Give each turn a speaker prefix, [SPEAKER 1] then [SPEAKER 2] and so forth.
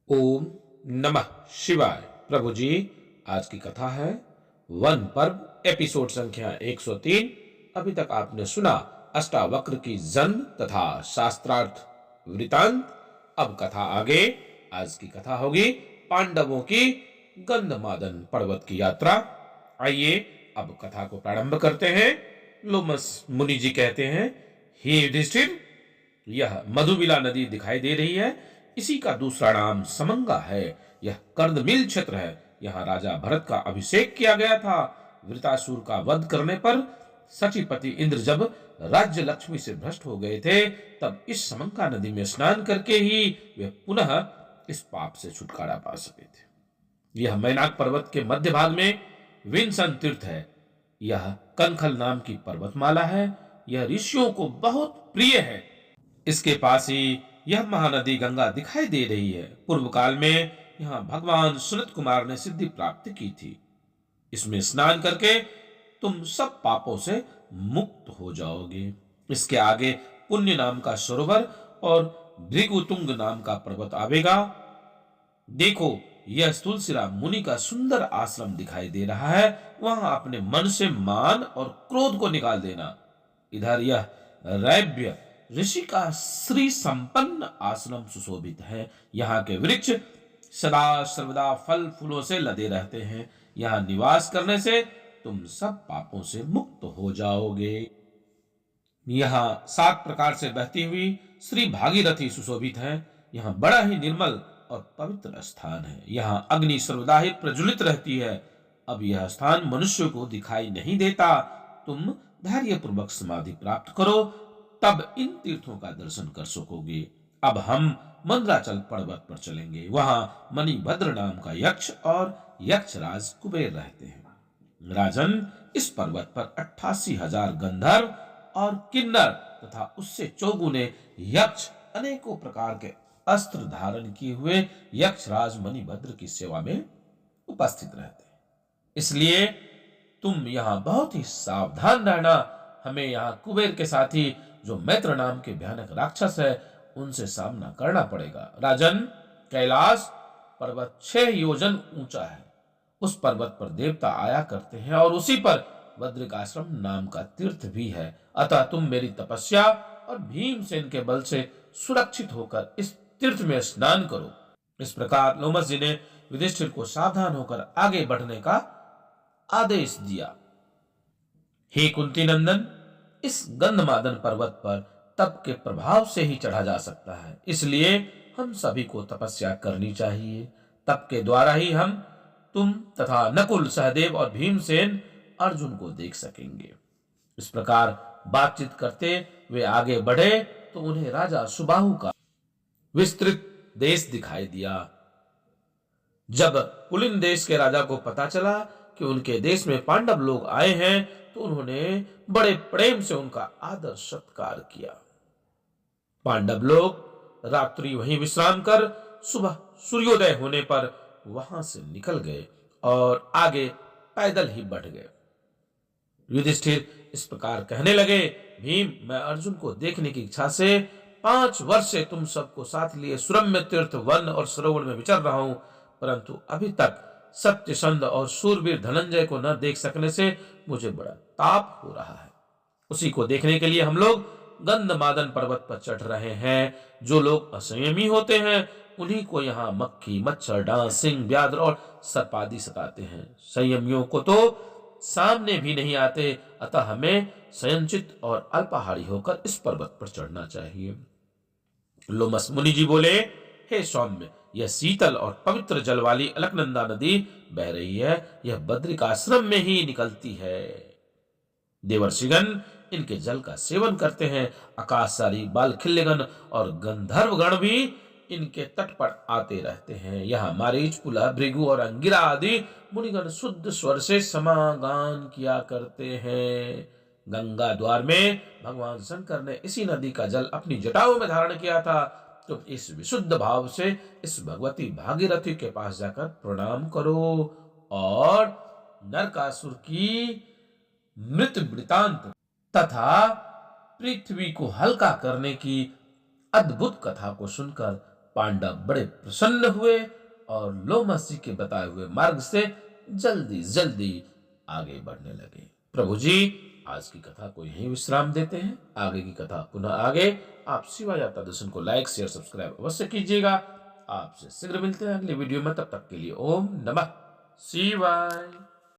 [SPEAKER 1] ओम नमः शिवाय। प्रभु जी, आज की कथा है वन पर्व, एपिसोड संख्या 103। अभी तक आपने सुना अष्टावक्र की जन्म तथा शास्त्रार्थ वृतांत। अब कथा आगे। आज की कथा होगी पांडवों की गंधमादन पर्वत की यात्रा। आइए अब कथा को प्रारंभ करते हैं। लोमस मुनि जी कहते हैं, हे युधिष्ठिर, यह मधुमिला नदी दिखाई दे रही है। इसी का दूसरा नाम समंगा है। यह कर्दमिल क्षेत्र है। यहाँ राजा भरत का अभिषेक किया गया था। वृतासुर का वध करने पर सचिपति इंद्र जब राज्य लक्ष्मी से भ्रष्ट हो गए थे, तब इस समंगा नदी में स्नान करके ही वे पुनः इस पाप से छुटकारा पा सके थे। यह मैनाक पर्वत के मध्य भाग में विंसन तीर्थ है। यह कनखल नाम की पर्वतमाला है। यह ऋषियों को बहुत प्रिय है। इसके पास ही यह महानदी गंगा दिखाई दे रही है। पूर्व काल में यहाँ भगवान सुनत कुमार ने सिद्धि प्राप्त की थी। इसमें स्नान करके तुम सब पापों से मुक्त हो जाओगे। इसके आगे पुण्य नाम का सरोवर और भृगुतुंग नाम का पर्वत आवेगा। देखो, यह तुलसीराम मुनि का सुंदर आश्रम दिखाई दे रहा है। वहां अपने मन से मान और क्रोध को निकाल देना। इधर यह रैव्य ऋषि का श्री संपन्न आश्रम सुशोभित है। यहाँ के वृक्ष सदा सर्वदा फल फूलों से लदे रहते हैं। यहाँ निवास करने से तुम सब पापों से मुक्त हो जाओगे। यहाँ 7 प्रकार से बहती हुई श्री भागीरथी सुशोभित है। यहाँ बड़ा ही निर्मल और पवित्र स्थान है। यहाँ अग्नि सर्वदा ही प्रज्वलित रहती है। अब यह स्थान मनुष्य को दिखाई नहीं देता। तुम धैर्य पूर्वक समाधि प्राप्त करो, तब इन तीर्थों का दर्शन कर सकोगे। अब हम मंद्राचल पर्वत पर चलेंगे। वहां मणिभद्र नाम का यक्ष और यक्षराज कुबेर रहते हैं। राजन, इस पर्वत पर 88,000 गंधर्व और किन्नर तथा उससे चौगुने यक्ष अनेकों प्रकार के अस्त्र धारण किए हुए यक्षराज मणिभद्र की सेवा में उपस्थित रहते हैं। इसलिए तुम यहाँ बहुत ही सावधान रहना। हमें यहाँ कुबेर के साथ ही जो मैत्र नाम के भयानक राक्षस है, उनसे सामना करना पड़ेगा। राजन, कैलाश पर्वत 6 योजन ऊंचा है। उस पर्वत पर देवता आया करते हैं और उसी पर बद्रिकाश्रम नाम का तीर्थ भी है। अतः तुम मेरी तपस्या और भीमसेन के बल से सुरक्षित होकर इस तीर्थ में स्नान करो। इस प्रकार लोमस जी ने युधिष्ठिर को सावधान होकर आगे बढ़ने का आदेश दिया। हे कुंती नंदन, इस गंधमादन पर्वत पर तप के प्रभाव से ही चढ़ा जा सकता है। इसलिए हम सभी को तपस्या करनी चाहिए। तप के द्वारा ही हम, तुम तथा नकुल, सहदेव और भीमसेन अर्जुन को देख सकेंगे। इस प्रकार बातचीत करते वे आगे बढ़े तो उन्हें राजा सुबाहु का विस्तृत देश दिखाई दिया। जब पुलिन देश के राजा को पता चला कि उनके देश में पांडव लोग आए हैं, तो उन्होंने बड़े प्रेम से उनका आदर सत्कार किया। पांडव लोग रात्रि वहीं विश्राम कर सुबह सूर्योदय होने पर वहां से निकल गए और आगे पैदल ही बढ़ गए। युधिष्ठिर इस प्रकार कहने लगे, भीम, मैं अर्जुन को देखने की इच्छा से 5 वर्ष से तुम सबको साथ लिए सुरम्य तीर्थ, वन और सरोवर में विचर रहा हूं, परंतु अभी तक सत्यसंध और शूरवीर धनंजय को न देख सकने से मुझे बड़ा ताप हो रहा है। उसी को देखने के लिए हम लोग गंधमादन पर्वत पर चढ़ रहे हैं। जो लोग असंयमी होते हैं, उन्हीं को यहाँ मक्खी, मच्छर, डांस, सिंह, व्याघ्र और सर्पादि सताते हैं। संयमियों को तो सामने भी नहीं आते। अतः हमें संयंचित और अल्पाहारी होकर इस पर्वत पर चढ़ना चाहिए। लोमस मुनि जी बोले, हे सौम्य, यह शीतल और पवित्र जल वाली अलकनंदा नदी बह रही है। यह बद्रिकाश्रम में ही निकलती है। देवर्षिगण इनके जल का सेवन करते हैं। आकाशचारी बालखिल्यगण और गंधर्वगण भी इनके तट पर आते रहते हैं। यहाँ मारीच, पुलह, भृगु और अंगिरा आदि मुनिगण शुद्ध स्वर से समागान किया करते हैं। गंगा द्वार में भगवान शंकर ने इसी नदी का जल अपनी जटाओं में धारण किया था। तुम इस विशुद्ध भाव से इस भगवती भागीरथी के पास जाकर प्रणाम करो और नरकासुर की मृत वृतांत तथा पृथ्वी को हल्का करने की अद्भुत कथा को सुनकर पांडव बड़े प्रसन्न हुए और लोमसी के बताए हुए मार्ग से जल्दी जल्दी आगे बढ़ने लगे। प्रभु जी आज की कथा को यहीं विश्राम देते हैं। आगे की कथा पुनः आगे। आप शिवा यात्रा दर्शन को लाइक शेयर सब्सक्राइब अवश्य कीजिएगा। आपसे शीघ्र मिलते हैं अगले वीडियो में। तब तक के लिए ओम नमः शिवाय।